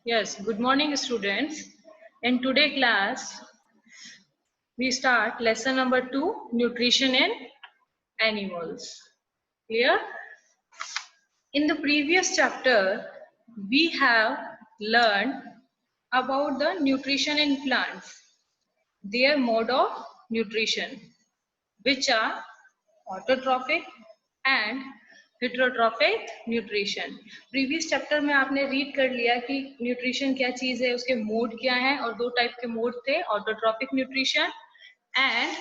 Yes, good morning students. In today class, we start lesson number 2, nutrition in animals. Clear? In the previous chapter, we have learned about the nutrition in plants, their mode of nutrition, which are autotrophic and heterotrophic nutrition. Previous chapter में आपने read कर लिया कि nutrition क्या चीज है, उसके mode क्या है, और दो टाइप के मोड थे, autotrophic nutrition and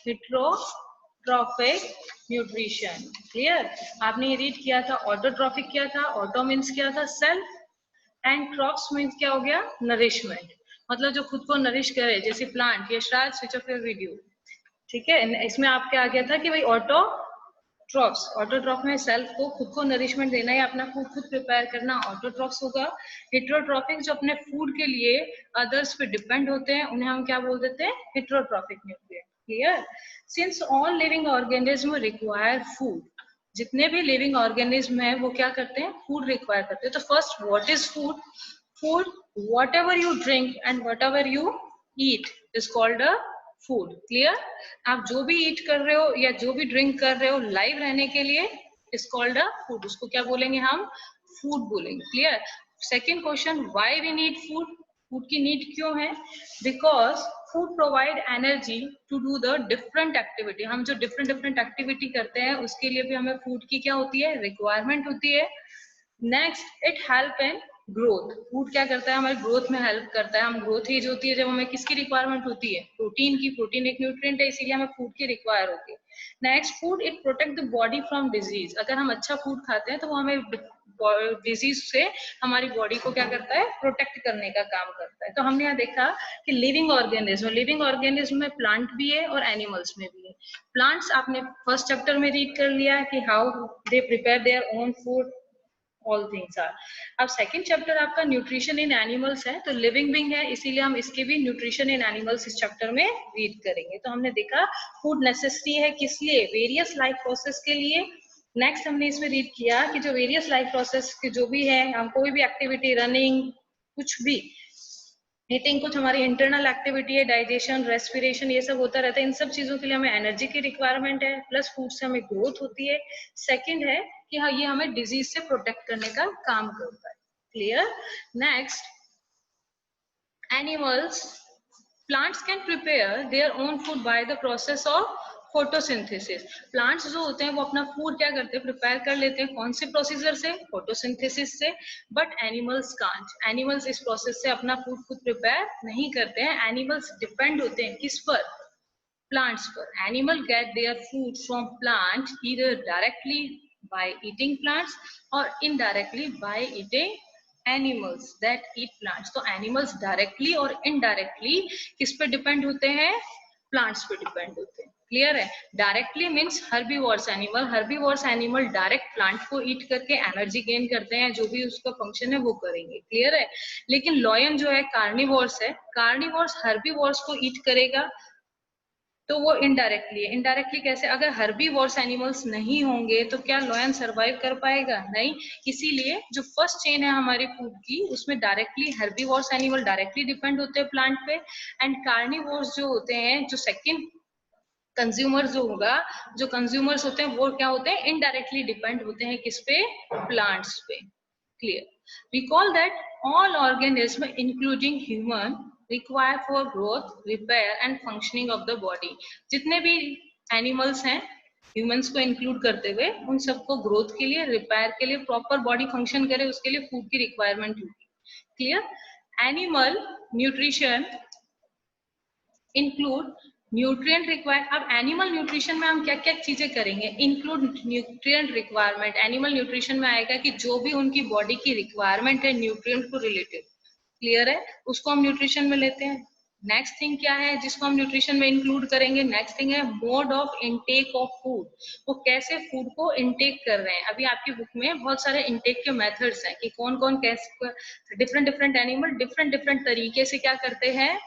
heterotrophic nutrition. Clear? आपने ये रीड किया था. ऑटोट्रॉफिक क्या था? ऑटो मीन्स क्या था? सेल्फ, एंड ट्रॉप्स मीन्स क्या हो गया? नरिशमेंट, मतलब जो खुद को नरिश करे, जैसे plant. Yashraj, switch off your video. ठीक है, इसमें आपके आ गया था कि भाई ऑटोट्रॉफ्स, ऑटोट्रॉफ में सेल्फ को खुद को नरिशमेंट देना है, अपना फूड खुद प्रिपेयर करना, ऑटोट्रॉफ्स होगा. हेटरोट्रॉफिक जो अपने फूड के लिए अदर्स पे डिपेंड होते हैं, उन्हें हम क्या बोल देते हैं? Heterotrophic nutrient. Clear? Since all living organism require food, जितने भी लिविंग ऑर्गेनिज्म है वो क्या करते हैं? फूड रिक्वायर करते हैं. तो first, what is food? Food, what ever you drink and what ever you eat is called a food. Clear? आप जो भी ईट कर रहे हो या जो भी ड्रिंक कर रहे हो लाइव रहने के लिए इज कॉल्ड अ फूड. उसको क्या बोलेंगे? हम फूड बोलेंगे. Clear? Second question, why we need food? Food की नीड क्यों है? Because food provide energy to do the different activity. हम जो डिफरेंट डिफरेंट एक्टिविटी करते हैं उसके लिए भी हमें फूड की क्या होती है? रिक्वायरमेंट होती है. Next, it help in growth. Food क्या करता है? हमारे ग्रोथ में हेल्प करता है. हम ग्रोथ ही जो होती है जब हमें किसकी रिक्वायरमेंट होती है? प्रोटीन की. प्रोटीन एक न्यूट्रिएंट है, इसीलिए हमें फूड की रिक्वायर होती है. Next, food it protect the body from disease. अगर हम अच्छा फूड खाते हैं तो वो हमें डिजीज से हमारी बॉडी को क्या करता है? प्रोटेक्ट करने का काम करता है. तो हमने यहाँ देखा कि लिविंग ऑर्गेनिज्म में प्लांट भी है और एनिमल्स में भी है. प्लांट्स आपने फर्स्ट चैप्टर में रीड कर लिया कि how they prepare their own food, all things are. अब सेकंड चैप्टर आपका न्यूट्रिशन इन एनिमल्स है, तो लिविंग बीइंग है, इसीलिए हम इसके भी न्यूट्रिशन इन एनिमल्स इस चैप्टर में रीड करेंगे. तो हमने देखा फूड नेसेसिटी है किस लिए? वेरियस लाइफ प्रोसेस के लिए. नेक्स्ट हमने इसमें रीड किया कि जो वेरियस लाइफ प्रोसेस के जो भी है, हम कोई भी एक्टिविटी, रनिंग, कुछ भी, ईटिंग, कुछ हमारी इंटरनल एक्टिविटी है, डाइजेशन, रेस्पिरेशन, ये सब होता रहता है. इन सब चीजों के लिए हमें एनर्जी की रिक्वायरमेंट है, प्लस फूड से हमें ग्रोथ होती है. सेकंड है कि हाँ, ये हमें डिजीज से प्रोटेक्ट करने का काम करता है. Clear? Next, animals, plants can prepare their own food by the process of photosynthesis. Plants जो होते हैं वो अपना फूड क्या करते हैं? प्रिपेयर कर लेते हैं. कौन से प्रोसीजर से? फोटोसिंथेसिस से. But animals can't. एनिमल्स इस प्रोसेस से अपना फूड खुद प्रिपेयर नहीं करते हैं. एनिमल्स डिपेंड होते हैं किस पर? प्लांट्स पर. Animal get their food from plant either directly by eating plants और indirectly by eating animals that eat plants. तो एनिमल्स डायरेक्टली और इनडायरेक्टली किस पे डिपेंड होते हैं? प्लांट्स पे डिपेंड होते हैं. क्लियर है? Directly means herbivores animal. Herbivores animal direct plant को ईट करके एनर्जी गेन करते हैं, जो भी उसका फंक्शन है वो करेंगे. क्लियर है? लेकिन लॉयन जो है कार्निवोर्स है. कार्निवोर्स हर्बीवोर्स को ईट करेगा, तो वो इनडायरेक्टली है. इनडायरेक्टली कैसे? अगर हर्बीवोर्स एनिमल्स नहीं होंगे तो क्या लॉयन सरवाइव कर पाएगा? नहीं. इसीलिए जो फर्स्ट चेन है हमारी फूड की, उसमें directly herbivores animal directly depend होते हैं प्लांट पे, एंड कार्निवोर्स जो होते हैं, जो सेकंड कंज्यूमर जो होगा, जो कंज्यूमर्स होते हैं वो क्या होते हैं? इनडायरेक्टली डिपेंड होते हैं किस पे? प्लांट्स पे. Clear? Recall that all organism including human require for growth, repair and functioning of the body. जितने भी एनिमल्स हैं, ह्यूमंस को इंक्लूड करते हुए, उन सबको ग्रोथ के लिए, रिपेयर के लिए, प्रॉपर बॉडी फंक्शन करे उसके लिए फूड की रिक्वायरमेंट होगी. Clear? Animal nutrition include nutrient required. अब एनिमल न्यूट्रिशन में हम क्या क्या चीजें करेंगे? Include nutrient requirement. Animal nutrition में आएगा कि जो भी उनकी बॉडी की रिक्वायरमेंट है न्यूट्रिएंट को रिलेटेड. क्लियर है? उसको हम न्यूट्रिशन में लेते हैं. नेक्स्ट थिंग क्या है जिसको हम न्यूट्रिशन में इंक्लूड करेंगे? नेक्स्ट थिंग है mode of intake of food. वो कैसे फूड को इनटेक कर रहे हैं. अभी आपकी बुक में बहुत सारे इनटेक के मेथड्स हैं कि कौन कौन कैसे, different different animal different different तरीके से क्या करते हैं,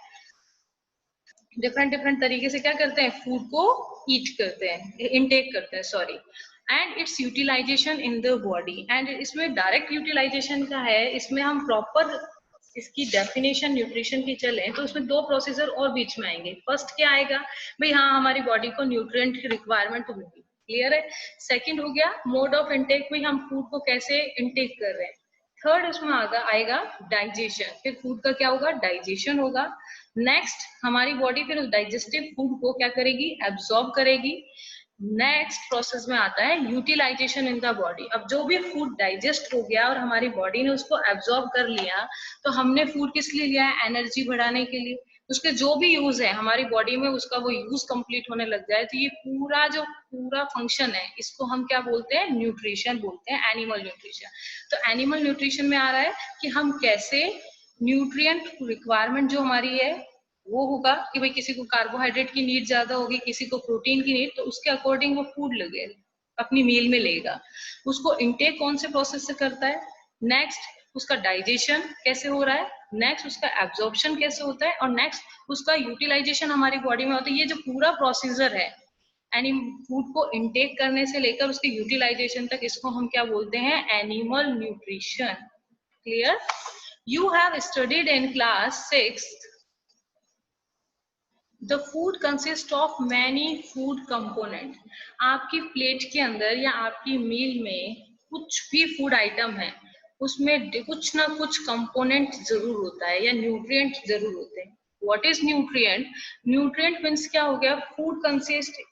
डिफरेंट डिफरेंट तरीके से क्या करते हैं? फूड को ईट करते हैं, इनटेक करते हैं, sorry. And its utilization in the body. And इसमें डायरेक्ट यूटिलाइजेशन का है, इसमें हम प्रॉपर इसकी डेफिनेशन न्यूट्रिशन की चले तो उसमें दो प्रोसीजर और बीच में आएंगे। फर्स्ट क्या आएगा भाई, हाँ हमारी बॉडी को न्यूट्रिएंट की रिक्वायरमेंट होगी, क्लियर है। सेकंड हो गया मोड ऑफ इनटेक, भाई हम फूड को कैसे इनटेक कर रहे हैं। थर्ड उसमें आएगा डाइजेशन, फिर फूड का क्या होगा, डाइजेशन होगा। नेक्स्ट हमारी बॉडी फिर उस डाइजेस्टिव फूड को क्या करेगी, एब्जॉर्ब करेगी। नेक्स्ट प्रोसेस में आता है यूटिलाइजेशन इन द बॉडी। अब जो भी फूड डाइजेस्ट हो गया और हमारी बॉडी ने उसको एब्जॉर्ब कर लिया, तो हमने फूड किस लिए लिया है, एनर्जी बढ़ाने के लिए। उसके जो भी यूज है हमारी बॉडी में, उसका वो यूज कंप्लीट होने लग जाए, तो ये पूरा फंक्शन है, इसको हम क्या बोलते हैं, न्यूट्रिशन बोलते हैं, एनिमल न्यूट्रिशन। तो एनिमल न्यूट्रिशन में आ रहा है कि हम कैसे न्यूट्रिएंट रिक्वायरमेंट जो हमारी है वो होगा कि भाई किसी को कार्बोहाइड्रेट की नीड ज्यादा होगी, किसी को प्रोटीन की नीड, तो उसके अकॉर्डिंग वो फूड लगे अपनी मील में लेगा। उसको इनटेक कौन से प्रोसेस से करता है, नेक्स्ट उसका डाइजेशन कैसे हो रहा है, नेक्स्ट उसका एब्जॉर्प्शन कैसे होता है, और नेक्स्ट उसका यूटिलाइजेशन हमारी बॉडी में होता है। ये जो पूरा प्रोसीजर है यानी फूड को इनटेक करने से लेकर उसके यूटिलाइजेशन तक, इसको हम क्या बोलते हैं, animal nutrition. Clear? You have studied in class 6th the food consist of many food component. आपकी प्लेट के अंदर या आपकी मील में कुछ भी फूड आइटम है, उसमें कुछ ना कुछ कंपोनेंट जरूर होता है या न्यूट्रिएंट जरूर होते हैं। What is nutrient? Nutrient means क्या हो गया, food consist,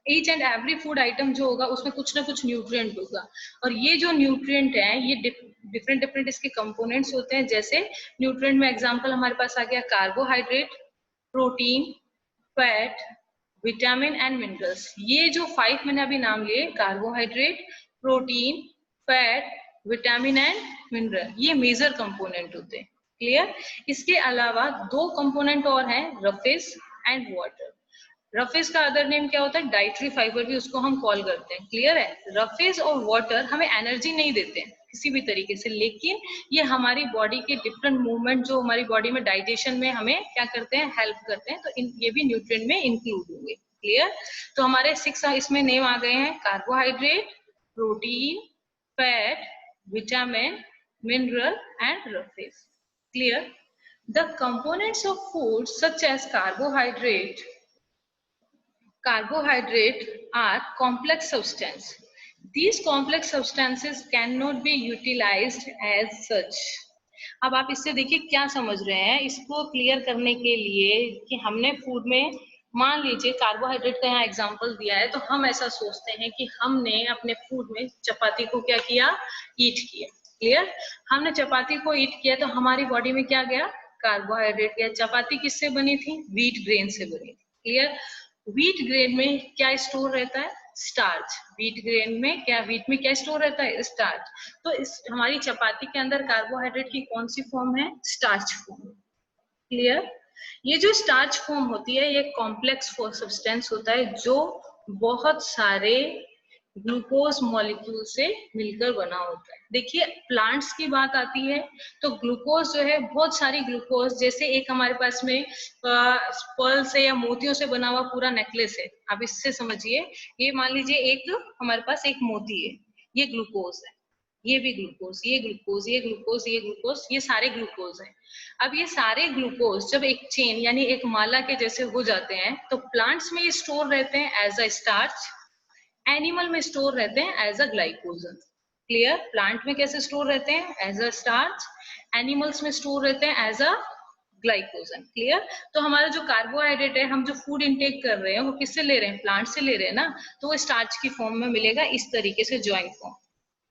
each and every food item जो होगा उसमें कुछ ना कुछ न्यूट्रिएंट होगा। और ये जो न्यूट्रिएंट है ये डिफरेंट डिफरेंट इसके कंपोनेंट्स होते हैं। जैसे न्यूट्रिएंट में एग्जांपल हमारे पास आ गया carbohydrate, protein, fat, vitamin and minerals. ये जो 5 मैंने अभी नाम लिए, carbohydrate, protein, fat, vitamin and mineral, ये मेजर कंपोनेंट होते हैं। क्लियर? इसके अलावा दो कंपोनेंट और हैं, रफेज एंड वाटर। रफेज का अदर नेम क्या होता है, डाइटरी फाइबर भी उसको हम कॉल करते हैं। क्लियर है? रफेज और वाटर हमें एनर्जी नहीं देते हैं किसी भी तरीके से, लेकिन ये हमारी बॉडी के डिफरेंट मूवमेंट जो हमारी बॉडी में डाइजेशन में हमें क्या करते हैं, हेल्प करते हैं। तो ये भी न्यूट्रिएंट में इंक्लूड होंगे। क्लियर? तो हमारे 6 इसमें नेम आ गए हैं, carbohydrate, protein, fat, vitamin, mineral and roughage. Clear? The components of food such as carbohydrate are complex substance. These complex substances cannot be utilized as such. अब आप इससे देखिए क्या समझ रहे हैं, इसको क्लियर करने के लिए कि हमने फूड में, मान लीजिए कार्बोहाइड्रेट का यहाँ एग्जांपल दिया है, तो हम ऐसा सोचते हैं कि हमने अपने फूड में चपाती को क्या किया, ईट किया। क्लियर? हमने चपाती को ईट किया तो हमारी बॉडी में क्या गया, कार्बोहाइड्रेट गया। चपाती किससे बनी थी, व्हीट ग्रेन से बनी थी। क्लियर? व्हीट ग्रेन में क्या स्टोर रहता है, स्टार्च। व्हीट ग्रेन में क्या स्टोर रहता है, स्टार्च। तो इस हमारी चपाती के अंदर कार्बोहाइड्रेट की कौन सी फॉर्म है, स्टार्च फॉर्म। क्लियर? ये जो स्टार्च फॉर्म होती है ये कॉम्प्लेक्स सब्सटेंस होता है जो बहुत सारे ग्लूकोज मॉलिक्यूल से मिलकर बना होता है। देखिए प्लांट्स की बात आती है तो ग्लूकोज जो है, बहुत सारी ग्लूकोज, जैसे एक हमारे पास में पर्ल से या मोतियों से बना हुआ पूरा नेकलेस है। आप इससे समझिए, ये मान लीजिए एक हमारे पास एक मोती है, ये ग्लूकोज है, ये भी ग्लूकोज, ये ग्लूकोज, ये ग्लूकोज, ये ग्लूकोज, ये सारे ग्लूकोज हैं। अब ये सारे ग्लूकोज जब एक चेन यानी एक माला के जैसे हो जाते हैं तो प्लांट्स में ये स्टोर रहते हैं एज अ स्टार्च, एनिमल में स्टोर रहते हैं as a glycogen. Clear? Plant में कैसे स्टोर रहते हैं, एज अ स्टार्च, एनिमल्स में स्टोर रहते हैं एज अ ग्लाइकोजन। क्लियर? तो हमारा जो कार्बोहाइड्रेट है, हम जो फूड इनटेक कर रहे हैं वो किससे ले रहे हैं, प्लांट से ले रहे हैं ना, तो वो स्टार्च की फॉर्म में मिलेगा, इस तरीके से ज्वाइंट फॉर्म।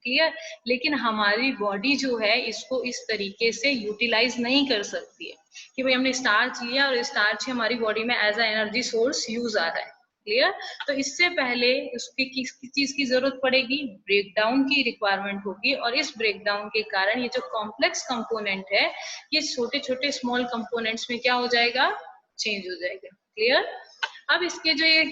क्लियर? लेकिन हमारी बॉडी जो है इसको इस तरीके से यूटिलाइज नहीं कर सकती है कि भाई हमने स्टार्च लिया और स्टार्च हमारी बॉडी में as a energy source use आ रहा है। क्लियर? तो इससे पहले उसकी किस चीज की जरूरत पड़ेगी, ब्रेकडाउन की रिक्वायरमेंट होगी, और इस ब्रेकडाउन के कारण ये जो कॉम्प्लेक्स कंपोनेंट है ये छोटे छोटे स्मॉल कंपोनेंट्स में क्या हो जाएगा, चेंज हो जाएगा। क्लियर? अब इसके जो ये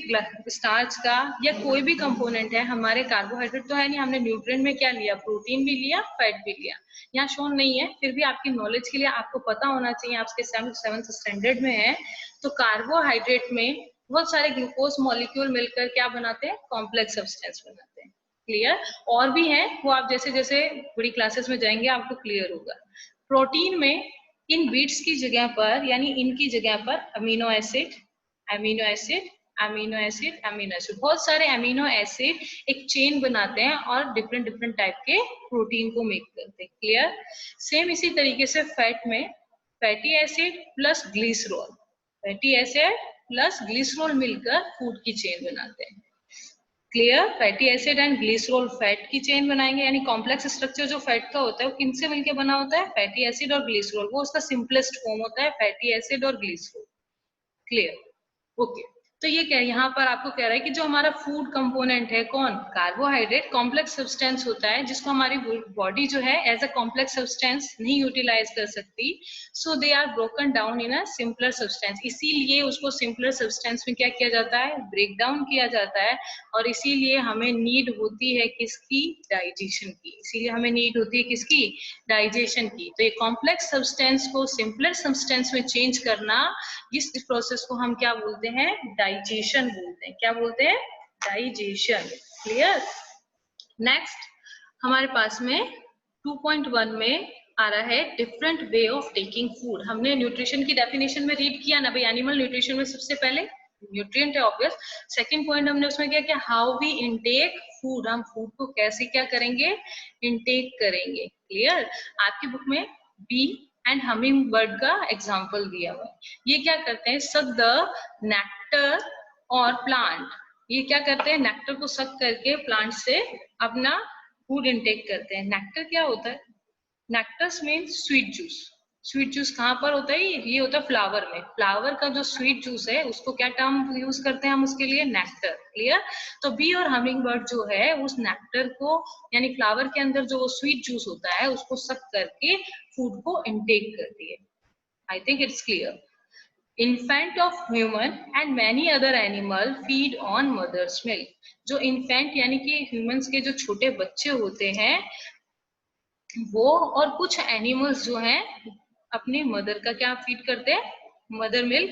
स्टार्च का या कोई भी कंपोनेंट है, हमारे कार्बोहाइड्रेट तो है नहीं, हमने न्यूट्रिएंट में क्या लिया, प्रोटीन भी लिया, फैट भी लिया। यहाँ शोन नहीं है, फिर भी आपकी नॉलेज के लिए आपको पता होना चाहिए, आपके 7th स्टैंडर्ड में है। तो कार्बोहाइड्रेट में बहुत सारे ग्लूकोज मॉलिक्यूल मिलकर क्या बनाते हैं, कॉम्प्लेक्स सब्सटेंस बनाते हैं। क्लियर? और भी हैं, वो आप जैसे जैसे बड़ी क्लासेस में जाएंगे आपको क्लियर होगा। प्रोटीन में इन बीट्स की जगह पर यानी इनकी जगह पर amino acid amino acid amino acid amino acid, बहुत सारे अमीनो एसिड एक चेन बनाते हैं और डिफरेंट डिफरेंट टाइप के प्रोटीन को मेक करते हैं। क्लियर? सेम इसी तरीके से फैट में fatty acid plus glycerol, fatty acid plus glycerol मिलकर फूड की चेन बनाते हैं। Clear? Fatty acid and glycerol fat की चेन बनाएंगे, यानी कॉम्प्लेक्स स्ट्रक्चर जो फैट का होता है वो किनसे मिलकर बना होता है? फैटी एसिड और ग्लिसरॉल, वो उसका सिंपलेस्ट फॉर्म होता है फैटी एसिड और ग्लिसरॉल। क्लियर? ओके, तो ये क्या यहाँ पर आपको कह रहा है कि जो हमारा फूड कंपोनेंट है कौन? कार्बोहाइड्रेट कॉम्प्लेक्स सब्सटेंस होता है जिसको हमारी बॉडी जो है एज अ कॉम्प्लेक्स सब्सटेंस नहीं यूटिलाइज कर सकती, so they are broken down in a simpler substance. इसीलिए उसको सिंपलर सब्सटेंस में क्या किया जाता है? ब्रेक डाउन किया जाता है, और इसीलिए हमें नीड होती है किसकी? डाइजेशन की। इसीलिए हमें नीड होती है किसकी? डाइजेशन की। तो ये कॉम्प्लेक्स सब्सटेंस को सिंपलर सब्सटेंस में चेंज करना, इस प्रोसेस को हम क्या बोलते हैं? डाइजेशन बोलते हैं। क्या बोलते हैं? डाइजेशन। क्लियर? नेक्स्ट हमारे पास में 2.1 में आ रहा है different way of taking food. हमने न्यूट्रिशन की डेफिनेशन में रीड किया ना भाई, एनिमल न्यूट्रिशन में सबसे पहले न्यूट्रिएंट है ऑब्वियस। सेकंड पॉइंट हमने उसमें क्या किया? हाउ वी इनटेक फूड, हम फूड को कैसे क्या करेंगे? इनटेक करेंगे। क्लियर? आपकी बुक में बी एंड हमिंग बर्ड का एग्जाम्पल दिया हुआ है। ये क्या करते हैं? सक द नेक्टर और प्लांट, ये क्या करते हैं? नेक्टर को सक करके प्लांट से अपना फूड इनटेक करते हैं। नेक्टर क्या होता है? Nectars means sweet juice. Sweet juice कहाँ पर होता है? ये होता है फ्लावर में। फ्लावर का जो स्वीट जूस है उसको क्या टर्म यूज करते हैं हम उसके लिए? नेक्टर। क्लियर? तो बी और हमिंग बर्ड जो है उस नेक्टर को यानी फ्लावर के अंदर जो स्वीट जूस होता है उसको सक करके फूड को इनटेक करती है। I think it's clear. Infant of human and many other animal feed on mother's milk. जो इन्फेंट यानी कि ह्यूमंस के जो छोटे बच्चे होते हैं वो और कुछ एनिमल्स जो हैं अपनी मदर का क्या फीड करते हैं? मदर मिल्क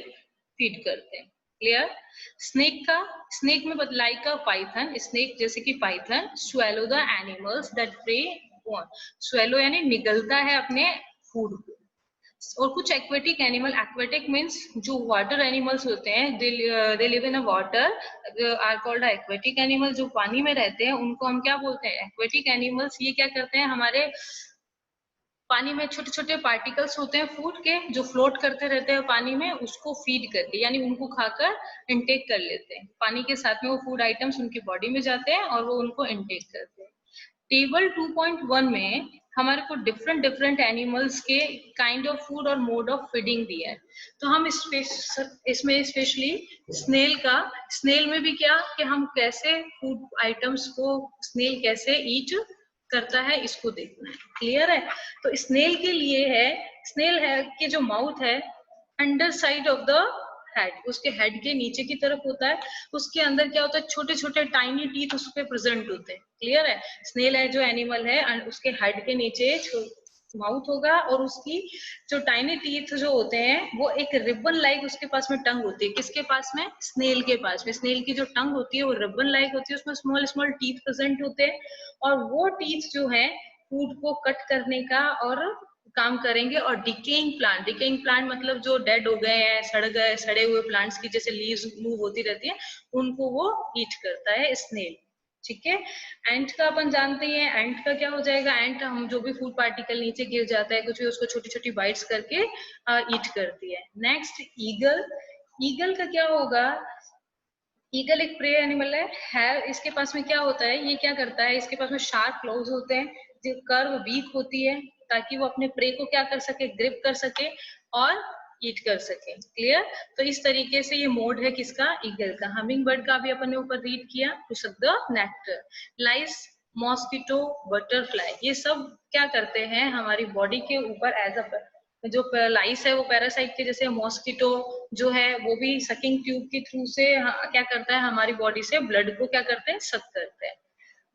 फीड करते हैं। क्लियर? स्नेक का, स्नेक में लाइक अ पाइथन, स्नेक जैसे कि python swallow the animals that prey on, swallow यानी निगलता है अपने फूड को। और कुछ एक्वेटिक एनिमल, एक्वेटिक मीन्स जो वाटर एनिमल्स होते हैं, they live in a water are called aquatic animal. जो पानी में रहते हैं उनको हम क्या बोलते हैं? Aquatic animals. ये क्या करते हैं? हमारे पानी में छोटे छोटे पार्टिकल्स होते हैं फूड के जो फ्लोट करते रहते हैं पानी में, उसको फीड करके यानी उनको खाकर इनटेक कर लेते हैं। पानी के साथ में वो फूड आइटम्स उनकी बॉडी में जाते हैं और वो उनको इनटेक करते हैं। टेबल 2.1 में हमारे को डिफरेंट डिफरेंट एनिमल्स के काइंड ऑफ फूड और मोड ऑफ फीडिंग दिया है। तो हम इसमें स्पेशली स्नेल का, स्नेल में भी क्या कि हम कैसे फूड आइटम्स को स्नेल कैसे ईट करता है इसको देखना है। क्लियर है? तो स्नेल के लिए है, स्नेल है कि जो माउथ है under side of the head, उसके हेड के नीचे की तरफ होता है। उसके अंदर क्या होता है? छोटे छोटे टाइनी टीथ उस पे प्रेजेंट होते हैं। क्लियर है? स्नेल है जो एनिमल है उसके हेड के नीचे माउथ होगा और उसकी जो टाइनी टीथ जो होते हैं वो एक रिबन लाइक उसके पास में टंग होती है। किसके पास में? स्नेल के पास में। स्नेल की जो टंग होती है वो रिबन लाइक होती है, उसमें स्मॉल स्मॉल टीथ प्रेजेंट होते हैं और वो टीथ जो है फूड को कट करने का और काम करेंगे। और डिकेइंग प्लांट मतलब जो डेड हो गए हैं, सड़ गए, सड़े हुए प्लांट्स की जैसे लीव्स मूव होती रहती है उनको वो ईट करता है स्नेल। ठीक है? एंट का अपन जानते ही है, एंट का क्या हो जाएगा? एंट हम जो भी फूड पार्टिकल नीचे गिर जाता है कुछ भी उसको छोटी छोटी बाइट्स करके ईट करती है। नेक्स्ट ईगल, ईगल का क्या होगा? ईगल एक प्रे एनिमल है, इसके पास में क्या होता है? ये क्या करता है? इसके पास में शार्प क्लॉज होते हैं, जो कर्व वीक होती है ताकि वो अपने प्रे को क्या कर सके? ग्रिप कर सके और ईट कर सके। क्लियर? तो इस तरीके से ये मोड है किसका? ईगल का। हमिंग बर्ड का भी अपन ने ऊपर रीड किया, to suck the nectar. Lice, mosquito, butterfly, ये सब क्या करते हैं? हमारी बॉडी के ऊपर एज अ जो लाइस है वो पैरासाइट के जैसे, मॉस्किटो जो है वो भी सकिंग ट्यूब के थ्रू से क्या करता है? हमारी बॉडी से ब्लड को क्या करते हैं? सक करते हैं।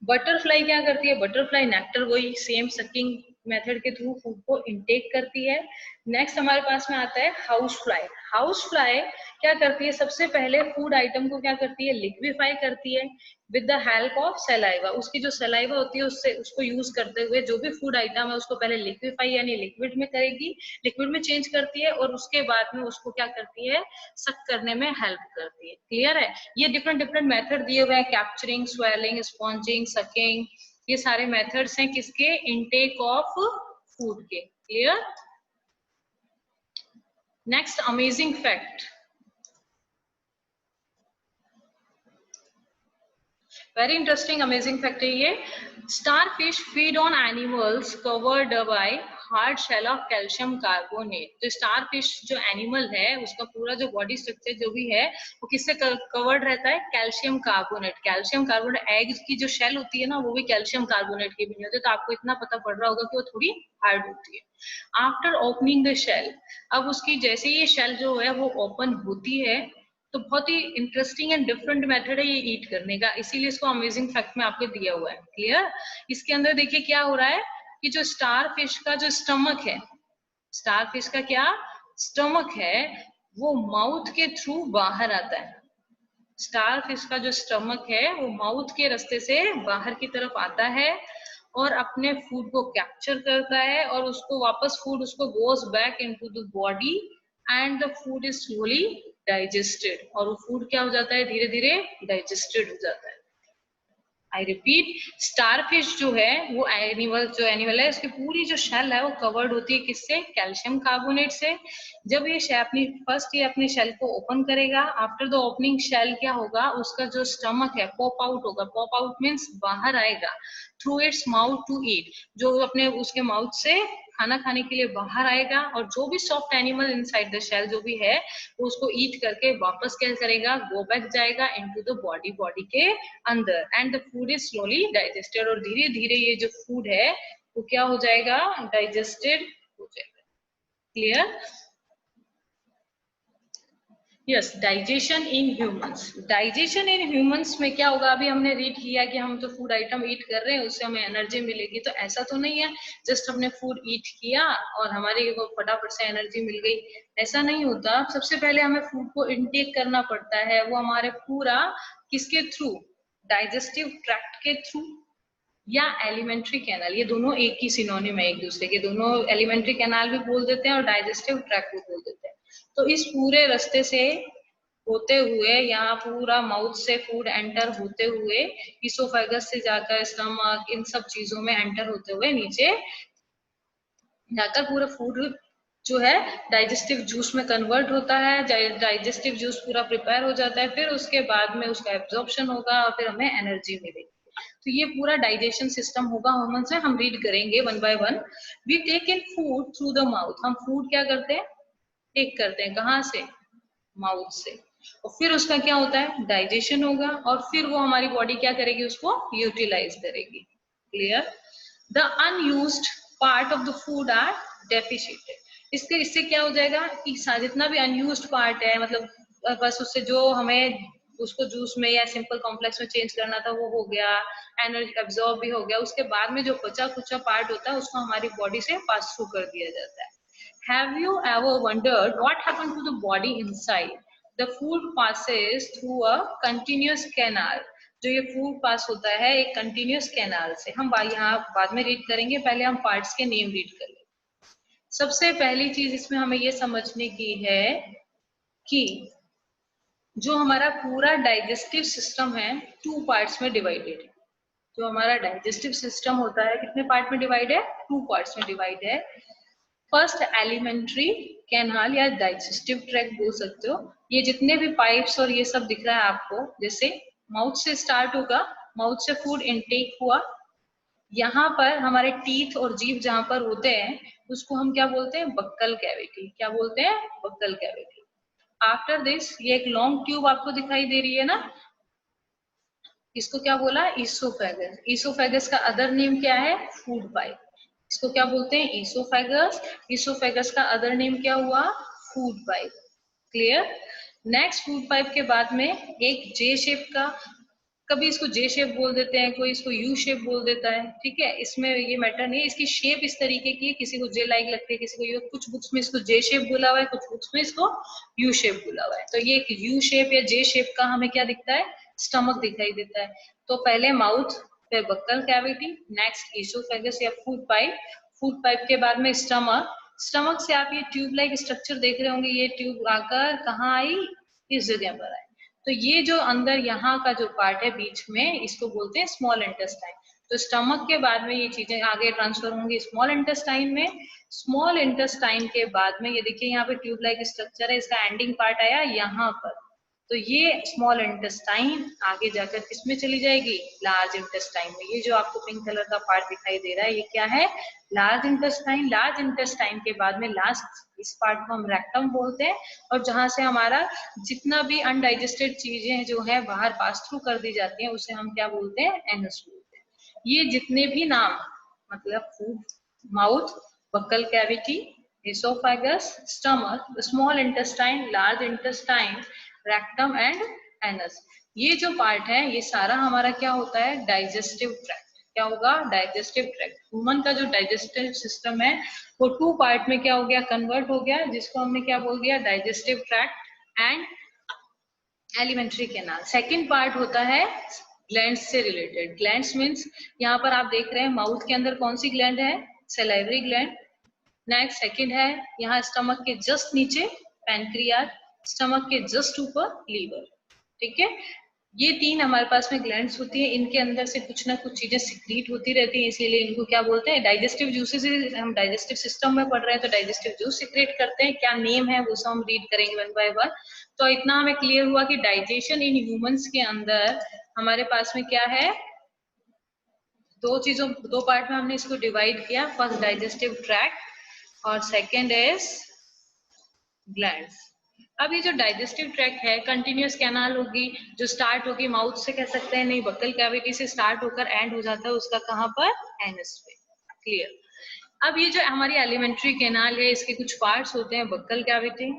बटरफ्लाई क्या करती है? बटरफ्लाई नेक्टर, वही सेम सकिंग मेथड के थ्रू फूड को इनटेक करती है। नेक्स्ट हमारे पास में आता है हाउस फ्लाई। हाउस फ्लाई क्या करती है, सबसे पहले फूड आइटम को क्या करती है, लिक्विफाई करती है with the help of saliva. उसकी जो सलाइवा होती है उससे उसको यूज करते हुए जो भी फूड आइटम है उसको पहले लिक्विफाई यानी लिक्विड में करेगी, लिक्विड में चेंज करती है और उसके बाद में उसको क्या करती है, सक करने में हेल्प करती है। क्लियर है? ये डिफरेंट डिफरेंट मेथड दिए हुए हैं, कैप्चरिंग, स्वेलिंग, स्पॉन्जिंग, सकिंग, ये सारे मेथड्स हैं किसके, इनटेक ऑफ फूड के। Clear? Next amazing fact, very interesting amazing fact है ये। Starfish feed on animals covered by hard shell of calcium carbonate. तो स्टारफिश जो एनिमल है उसका पूरा जो बॉडी स्ट्रक्चर जो भी है वो किससे कवर्ड रहता है, calcium carbonate. Calcium carbonate, egg की जो शेल होती है ना वो भी कैल्शियम कार्बोनेट की बनी होती है, तो आपको इतना पता पड़ रहा होगा कि वो थोड़ी हार्ड होती है। आफ्टर ओपनिंग द शेल, अब उसकी जैसे ये शेल जो है वो ओपन होती है तो बहुत ही इंटरेस्टिंग एंड डिफरेंट मेथड है ये ईट करने का, इसीलिए इसको अमेजिंग फैक्ट में आपको दिया हुआ है। क्लियर? इसके अंदर देखिए क्या हो रहा है कि जो स्टार फिश का जो स्टमक है, स्टार फिश का क्या स्टमक है वो माउथ के थ्रू बाहर आता है। स्टार फिश का जो स्टमक है वो माउथ के रास्ते से बाहर की तरफ आता है और अपने फूड को कैप्चर करता है और उसको वापस फूड उसको goes back into the body and the food is slowly digested, और वो फूड क्या हो जाता है, धीरे धीरे डाइजेस्टेड हो जाता है। आई रिपीट, स्टारफिश जो है वो एनिमल है, उसकी पूरी जो शेल है वो कवर्ड होती है किससे, कैल्शियम कार्बोनेट से। जब ये ये अपनी शेल को ओपन करेगा, आफ्टर द ओपनिंग शेल क्या होगा, उसका जो स्टमक है पॉप आउट होगा। पॉप आउट मीन्स बाहर आएगा through its mouth to eat, जो अपने उसके माउथ से खाना खाने के लिए बाहर आएगा और जो भी soft animal inside the shell जो भी है वो उसको ईट करके वापस क्या करेगा, गो बैक जाएगा इनटू द बॉडी, बॉडी के अंदर, and the food is slowly digested, और धीरे धीरे ये जो फूड है वो क्या हो जाएगा, डाइजेस्टेड हो जाएगा। Clear? Yes, digestion in humans. Digestion in humans में क्या होगा, अभी हमने रीड किया कि हम जो फूड आइटम ईट कर रहे हैं उससे हमें एनर्जी मिलेगी, तो ऐसा तो नहीं है जस्ट हमने फूड ईट किया और हमारे को फटाफट से एनर्जी मिल गई, ऐसा नहीं होता। सबसे पहले हमें फूड को इनटेक करना पड़ता है, वो हमारे पूरा किसके थ्रू, डाइजेस्टिव ट्रैक्ट के थ्रू या एलिमेंट्री कैनाल, ये दोनों एक ही सिनोनिम है एक दूसरे के, दोनों एलिमेंट्री कैनाल भी बोल देते हैं और डाइजेस्टिव ट्रैक्ट भी बोल देते हैं। तो इस पूरे रास्ते से होते हुए यहाँ पूरा माउथ से फूड एंटर होते हुए इसोफेगस से जाकर स्टमक, इन सब चीजों में एंटर होते हुए नीचे जाकर पूरा फूड जो है डाइजेस्टिव जूस में कन्वर्ट होता है, डाइजेस्टिव जूस पूरा प्रिपेयर हो जाता है, फिर उसके बाद में उसका एब्जॉर्प्शन होगा और फिर हमें एनर्जी मिलेगी। तो ये पूरा डाइजेशन सिस्टम होगा ह्यूमन से, हम रीड करेंगे one by one. We take in food through the mouth, हम फूड क्या करते हैं, टेक करते हैं, कहाँ से, माउथ से, और फिर उसका क्या होता है, डाइजेशन होगा और फिर वो हमारी बॉडी क्या करेगी, उसको यूटिलाइज करेगी। Clear? The unused part of the food are defecated. इससे क्या हो जाएगा कि जितना भी अनयूज्ड पार्ट है, मतलब बस उससे जो हमें उसको जूस में या सिंपल कॉम्प्लेक्स में चेंज करना था वो हो गया, एनर्जी एब्जॉर्ब भी हो गया, उसके बाद में जो बचा कुचा पार्ट होता है उसको हमारी बॉडी से पास थ्रू कर दिया जाता है। Have you ever wondered what happened to the body inside? The food passes through a continuous canal. जो ये फूड पास होता है एक कंटिन्यूस कैनाल से, हम यहाँ बाद में रीड करेंगे, पहले हम पार्ट्स के नेम रीड कर लेंगे। सबसे पहली चीज इसमें हमें ये समझने की है कि जो हमारा पूरा डाइजेस्टिव सिस्टम है 2 पार्ट्स में डिवाइडेड है। जो हमारा डाइजेस्टिव सिस्टम होता है कितने पार्ट में डिवाइड है, 2 पार्ट्स में डिवाइड है। फर्स्ट एलिमेंट्री कैनाल या डाइजेस्टिव ट्रैक्ट बोल सकते हो, ये जितने भी पाइप्स और ये सब दिख रहा है आपको, जैसे माउथ से स्टार्ट होगा, माउथ से फूड इनटेक हुआ, यहाँ पर हमारे टीथ और जीभ जहां पर होते हैं उसको हम क्या बोलते हैं, बक्कल कैविटी। क्या बोलते हैं, बक्कल कैविटी। आफ्टर दिस ये एक लॉन्ग ट्यूब आपको दिखाई दे रही है ना, इसको क्या बोला, ईसोफेगस। ईसोफेगस का अदर नेम क्या है, फूड पाइप। इसको क्या बोलते हैं, ईसोफेगस। ईसोफेगस का अदर नेम क्या हुआ, food pipe. Clear? Next food pipe के बाद में एक जे शेप का कभी इसको जे शेप बोल देते हैं, कोई इसको यू शेप बोल देता है, ठीक है, इसमें ये मैटर नहीं, इसकी शेप इस तरीके की है, किसी को जे लाइक लगती है, किसी को यू, कुछ बुक्स में इसको जे शेप बोला हुआ है, कुछ बुक्स में इसको यू शेप बोला हुआ है। तो ये यू शेप या जे शेप का हमें क्या दिखता है, स्टमक दिखाई देता है। तो पहले माउथ, फिर बक्कल कैविटी, नेक्स्ट ईसोफेगस या फूड पाइप, फूड पाइप के बाद में स्टमक, स्टमक से आप ये ट्यूब लाइक स्ट्रक्चर देख रहे होंगे, ये ट्यूब आकर कहाँ आई, इस जगह पर आई। तो ये जो अंदर यहाँ का जो पार्ट है बीच में, इसको बोलते हैं स्मॉल इंटेस्टाइन। तो स्टमक के बाद में ये चीजें आगे ट्रांसफर होंगी स्मॉल इंटेस्टाइन में। स्मॉल इंटेस्टाइन के बाद में ये देखिए यहाँ पे ट्यूब लाइक स्ट्रक्चर है, इसका एंडिंग पार्ट आया यहाँ पर। तो ये स्मॉल इंटेस्टाइन आगे जाकर किसमें चली जाएगी, लार्ज इंटेस्टाइन में। ये जो आपको पिंक कलर का पार्ट दिखाई दे रहा है, ये क्या है, लार्ज इंटेस्टाइन। लार्ज इंटेस्टाइन के बाद में लास्ट इस पार्ट को हम रेक्टम बोलते हैं, और जहां से हमारा जितना भी अनडाइजेस्टेड चीजें जो है बाहर पास थ्रू कर दी जाती हैं, उसे हम क्या बोलते हैं, एनस बोलते हैं। ये जितने भी नाम, मतलब food, mouth, buccal cavity, esophagus, stomach, small intestine, large intestine, rectum and anus, ये जो पार्ट है ये सारा हमारा क्या होता है, डाइजेस्टिव ट्रैक्ट। क्या होगा, डाइजेस्टिव ट्रैक्ट। ह्यूमन का जो डाइजेस्टिव सिस्टम है वो टू पार्ट में क्या हो गया, कन्वर्ट हो गया, जिसको हमने क्या बोल दिया, digestive tract and alimentary canal. Second part होता है ग्लैंड्स से रिलेटेड। ग्लैंड्स मीन्स यहाँ पर आप देख रहे हैं माउथ के अंदर कौन सी ग्लैंड है, सलाइवरी ग्लैंड। नेक्स्ट सेकंड है यहाँ स्टमक के जस्ट नीचे पैनक्रियाज, स्टमक के जस्ट ऊपर लीवर, ठीक है। ये तीन हमारे पास में ग्लैंड्स होती है, इनके अंदर से कुछ ना कुछ चीजें सिक्रीट होती रहती है, इसीलिए इनको क्या बोलते हैं, डाइजेस्टिव जूसेस। हम डाइजेस्टिव सिस्टम में पढ़ रहे हैं तो डाइजेस्टिव जूस सिक्रेट करते हैं, क्या नेम है वो सब हम रीड करेंगे वन बाय वन। तो इतना हमें क्लियर हुआ कि डाइजेशन इन ह्यूमंस के अंदर हमारे पास में क्या है, दो पार्ट में हमने इसको डिवाइड किया। फर्स्ट डाइजेस्टिव ट्रैक्ट और सेकेंड इज ग्लैंड्स। अब ये जो डाइजेस्टिव ट्रैक्ट है कंटिन्यूअस कैनाल होगी, जो स्टार्ट होगी माउथ से, कह सकते हैं नहीं, बक्कल कैविटी से स्टार्ट होकर एंड हो जाता है उसका कहाँ पर, एनस पे। क्लियर। अब ये जो हमारी एलिमेंट्री कैनाल है इसके कुछ पार्ट्स होते हैं, buccal cavity,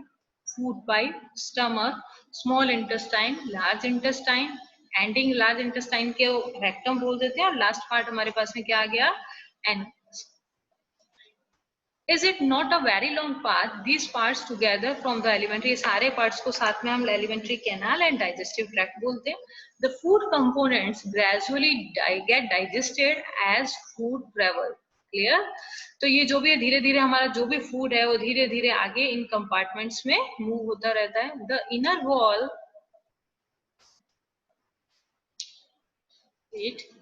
food pipe, stomach, small intestine, large intestine, ending large intestine के रेक्टम बोल देते हैं, और लास्ट पार्ट हमारे पास में क्या आ गया, anus. Is it not a very long path? These parts together from the elementary, सारे parts को साथ में हम elementary canal and digestive tract बोलते हैं. The food components gradually get digested as food travel. Clear? तो ये जो भी है धीरे धीरे हमारा जो भी फूड है वो धीरे धीरे आगे इन कंपार्टमेंट्स में मूव होता रहता है. The inner wall,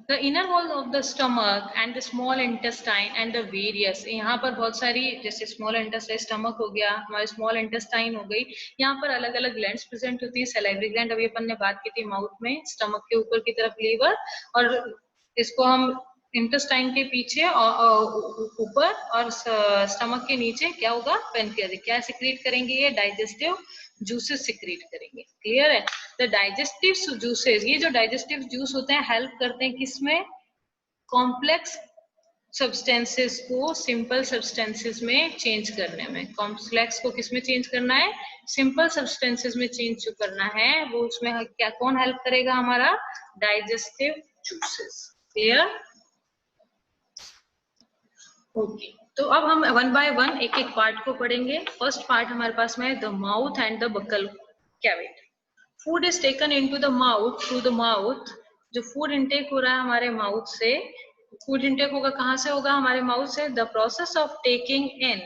the inner wall of the stomach and the small intestine and the various, यहाँ पर बहुत सारी, जैसे स्मॉल इंटेस्टाइन, स्टमक हो गया, हमारी स्मॉल इंटेस्टाइन हो गई, यहाँ पर अलग अलग ग्लैंड्स प्रेजेंट होती है। सलाइवरी ग्लैंड अभी अपन ने बात की थी माउथ में, स्टमक के ऊपर की तरफ लीवर, और इसको हम इंटेस्टाइन के पीछे और ऊपर और स्टमक के नीचे क्या होगा, पेनक्रियाज। क्या सिक्रीट करेंगे, ये डाइजेस्टिव जूसेस सिक्रीट करेंगे। क्लियर है। द डाइजेस्टिव जूसेस, ये जो डाइजेस्टिव जूस होते हैं हेल्प करते हैं किसमें, कॉम्प्लेक्स सब्सटेंसेस को सिंपल सब्सटेंसेस में चेंज करने में। कॉम्प्लेक्स को किसमें चेंज करना है, सिंपल सब्सटेंसेस में चेंज जो करना है वो उसमें क्या, कौन हेल्प करेगा, हमारा डाइजेस्टिव जूसेस। क्लियर। ओके, तो अब हम वन बाय वन एक एक पार्ट को पढ़ेंगे। फर्स्ट पार्ट हमारे पास में है the mouth and the buccal cavity. Food is taken into the mouth through the mouth. जो फूड इनटेक हो रहा है हमारे माउथ से, फूड इनटेक होगा कहाँ से, होगा हमारे माउथ से। The process of taking in,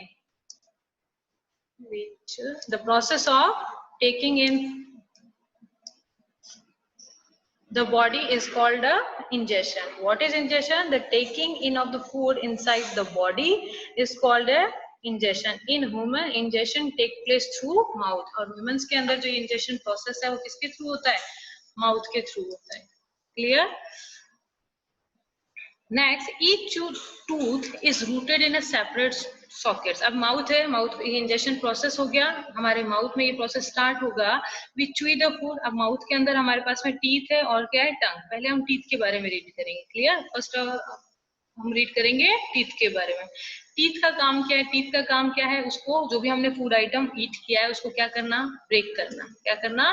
the process of taking in the body is called a ingestion. What is ingestion? The taking in of the food inside the body is called a ingestion. In human, ingestion take place through mouth. और humans के अंदर जो ingestion process है वो किसके through होता है, mouth के थ्रू होता है। Clear? Next, each tooth is rooted in a separate sockets. अब माउथ है, माउथ इंजेक्शन प्रोसेस हो गया, हमारे माउथ में ये प्रोसेस स्टार्ट होगा। We chew the food. अब माउथ के अंदर हमारे पास में टीथ है और क्या है, टंग। पहले हम टीथ के बारे में रीड करेंगे। क्लियर। फर्स्ट हम रीड करेंगे टीथ के बारे में। टीथ का काम क्या है? टीथ का काम क्या है? उसको जो भी हमने फूड आइटम ईट किया है उसको क्या करना? ब्रेक करना। क्या करना?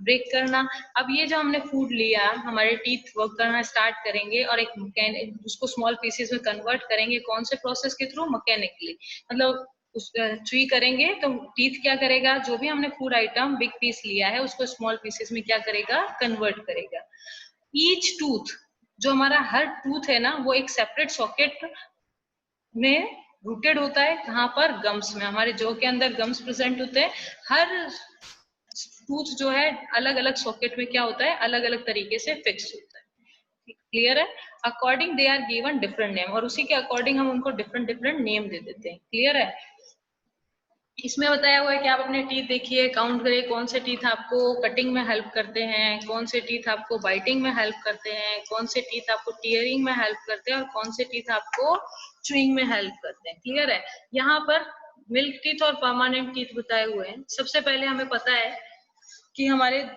ब्रेक करना। अब ये जो हमने फूड लिया, हमारे टीथ वर्क करना स्टार्ट करेंगे और एक उसको स्मॉल पीसेस में कन्वर्ट करेंगे। कौन से प्रोसेस के थ्रू? मैकेनिकली। मतलब उस च्यूई करेंगे तो टीथ क्या करेगा? जो भी हमने फूड आइटम बिग पीस लिया है उसको स्मॉल पीसेस में क्या करेगा? कन्वर्ट करेगा। ईच टूथ, जो हमारा हर टूथ है ना, वो एक सेपरेट सॉकेट में रूटेड होता है। कहाँ पर? गम्स में। हमारे जो के अंदर गम्स प्रेजेंट होते हैं, हर टूथ जो है अलग अलग सॉकेट में क्या होता है? अलग अलग तरीके से फिक्स होता है। क्लियर है? According they are given different name, और उसी के अकॉर्डिंग हम उनको डिफरेंट डिफरेंट नेम दे देते हैं। क्लियर है? इसमें बताया हुआ है कि आप अपने टीथ देखिए, काउंट करिए कौन से टीथ आपको कटिंग में हेल्प करते हैं, कौन से टीथ आपको बाइटिंग में हेल्प करते हैं, कौन से टीथ आपको टीयरिंग में हेल्प करते हैं और कौन से टीथ आपको च्यूइंग में हेल्प करते हैं। क्लियर है? यहाँ पर मिल्क टीथ और परमानेंट टीथ बताए हुए हैं। सबसे पहले हमें पता है कि हमारे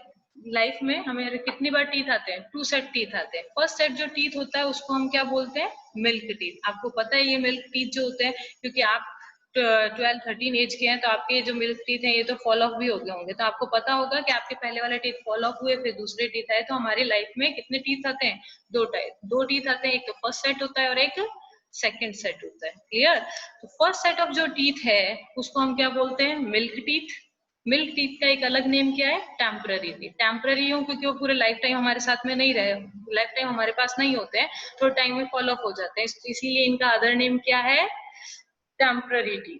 लाइफ में हमें कितनी बार टीथ आते हैं? 2 सेट टीथ आते हैं। फर्स्ट सेट जो टीथ होता है उसको हम क्या बोलते हैं? Milk teeth. आपको पता है ये मिल्क टीथ जो होते हैं, क्योंकि आप 12-13 एज के हैं तो आपके जो मिल्क टीथ हैं ये तो फॉल ऑफ भी हो गए होंगे। तो आपको पता होगा कि आपके पहले वाले टीथ फॉल ऑफ हुए, फिर दूसरे टीथ आए। तो हमारी लाइफ में कितने टीथ आते हैं? 2 टीथ आते हैं। एक तो फर्स्ट सेट होता है और एक सेकेंड सेट होता है। क्लियर? तो फर्स्ट सेट ऑफ जो टीथ है उसको हम क्या बोलते हैं? Milk teeth. मिल्क टीथ का एक अलग नेम क्या है? Temporary teeth. टेम्पररी हो क्योंकि वो पूरे लाइफ टाइम हमारे साथ में नहीं रहे, लाइफ टाइम हमारे पास नहीं होते हैं, थोड़े टाइम में फॉल ऑफ हो जाते हैं, इसीलिए इनका अदर नेम क्या है? Temporary teeth.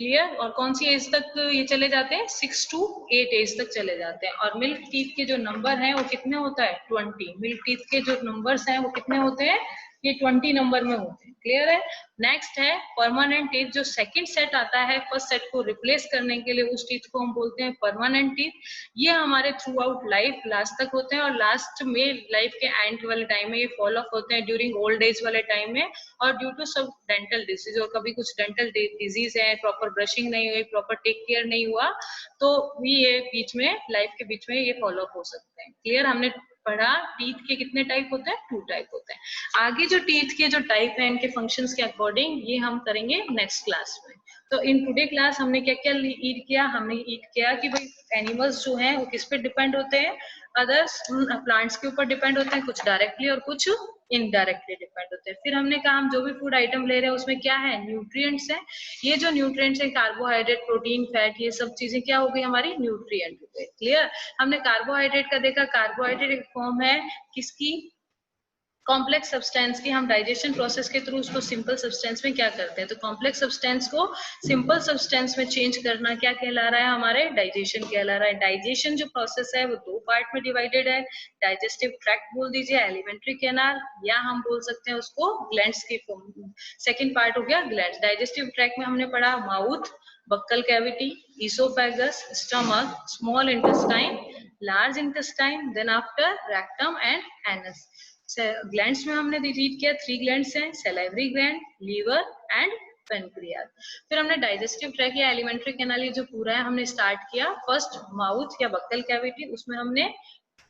क्लियर? और कौन सी एज तक ये चले जाते हैं? 6 to 8 एज तक चले जाते हैं। और मिल्क टीथ के जो नंबर हैं वो कितने होता है? 20। मिल्क टीथ के जो नंबर्स हैं वो कितने होते हैं? ये 20 नंबर में होते हैं। क्लियर है? नेक्स्ट है परमानेंट टीथ। जो सेकंड सेट आता है फर्स्ट सेट को रिप्लेस करने के लिए, उस टीथ को हम बोलते हैं परमानेंट टीथ। ये हमारे थ्रू आउट लाइफ लास्ट तक होते हैं और लास्ट में लाइफ के एंड वाले टाइम में ये फॉल ऑफ होते हैं, ड्यूरिंग ओल्ड एज वाले टाइम में, और ड्यू टू सब डेंटल डिजीज, और कभी कुछ डेंटल डिजीज है, प्रॉपर ब्रशिंग नहीं हुई, प्रॉपर टेक केयर नहीं हुआ, तो भी ये बीच में लाइफ के बीच में ये फॉलो अप हो सकते हैं। क्लियर? हमने पढ़ा टीथ के कितने टाइप होते हैं? 2 टाइप होते हैं। आगे जो टीथ के जो टाइप है इनके फंक्शंस के अकॉर्डिंग ये हम करेंगे नेक्स्ट क्लास में। तो इन टुडे क्लास हमने क्या क्या ईट किया? हमने ईट किया कि भाई एनिमल्स जो हैं वो किस पे डिपेंड होते हैं? अदर्स प्लांट्स के ऊपर डिपेंड होते हैं, कुछ डायरेक्टली और कुछ इनडायरेक्टली डिपेंड होते हैं। फिर हमने कहा हम जो भी फूड आइटम ले रहे हैं उसमें क्या है? न्यूट्रिएंट्स हैं। ये जो न्यूट्रिएंट्स है, कार्बोहाइड्रेट, प्रोटीन, फैट, ये सब चीजें क्या हो गई? हमारी न्यूट्रिएंट हो गई। क्लियर? हमने कार्बोहाइड्रेट का देखा, कार्बोहाइड्रेट एक फॉर्म है किसकी? कॉम्प्लेक्स सब्सटेंस की। हम डाइजेशन प्रोसेस के थ्रू उसको सिंपल सब्सटेंस में क्या करते हैं? तो कॉम्प्लेक्स सब्सटेंस को सिंपल सब्सटेंस में चेंज करना क्या कहला रहा है? हमारे डाइजेशन कहला रहा है। डाइजेशन जो प्रोसेस है वो 2 पार्ट में डिवाइडेड है। डाइजेस्टिव ट्रैक्ट बोल दीजिए, एलिमेंट्री कैनाल, या हम बोल सकते हैं उसको ग्लैंड्स की फॉर्म। सेकेंड पार्ट हो गया ग्लैंड्स। डाइजेस्टिव ट्रैक्ट में हमने पढ़ा mouth, buccal cavity, oesophagus, stomach, small intestine, large intestine, then after rectum and anus. Glands में हमने रीड किया 3 ग्लैंड्स हैं, salivary gland, liver and pancreas. फिर हमने डाइजेस्टिव ट्रैक्ट या एलिमेंट्री कैनाल ये जो पूरा है हमने स्टार्ट किया फर्स्ट माउथ या बक्कल कैविटी। उसमें हमने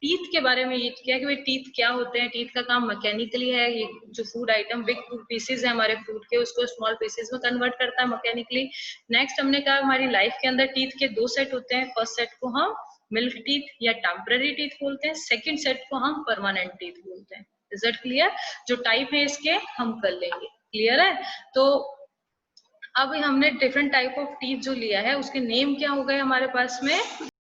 टीथ के बारे में रीड किया कि भाई टीथ क्या होते हैं। टीथ का काम मैकेनिकली है, ये जो फूड आइटम बिग पीसेस है हमारे फूड के उसको स्मॉल पीसेस में कन्वर्ट करता है मैकेनिकली। नेक्स्ट हमने कहा हमारी लाइफ के अंदर टीथ के 2 सेट होते हैं। फर्स्ट सेट को हम मिल्क टीथ या टेम्पररी टीथ बोलते हैं, सेकेंड सेट को हम परमानेंट टीथ बोलते हैं। Is that clear? जो टाइप है इसके हम कर लेंगे। क्लियर है? तो अब हमने डिफरेंट टाइप ऑफ टीथ जो लिया है उसके नेम क्या हो गए हमारे पास में?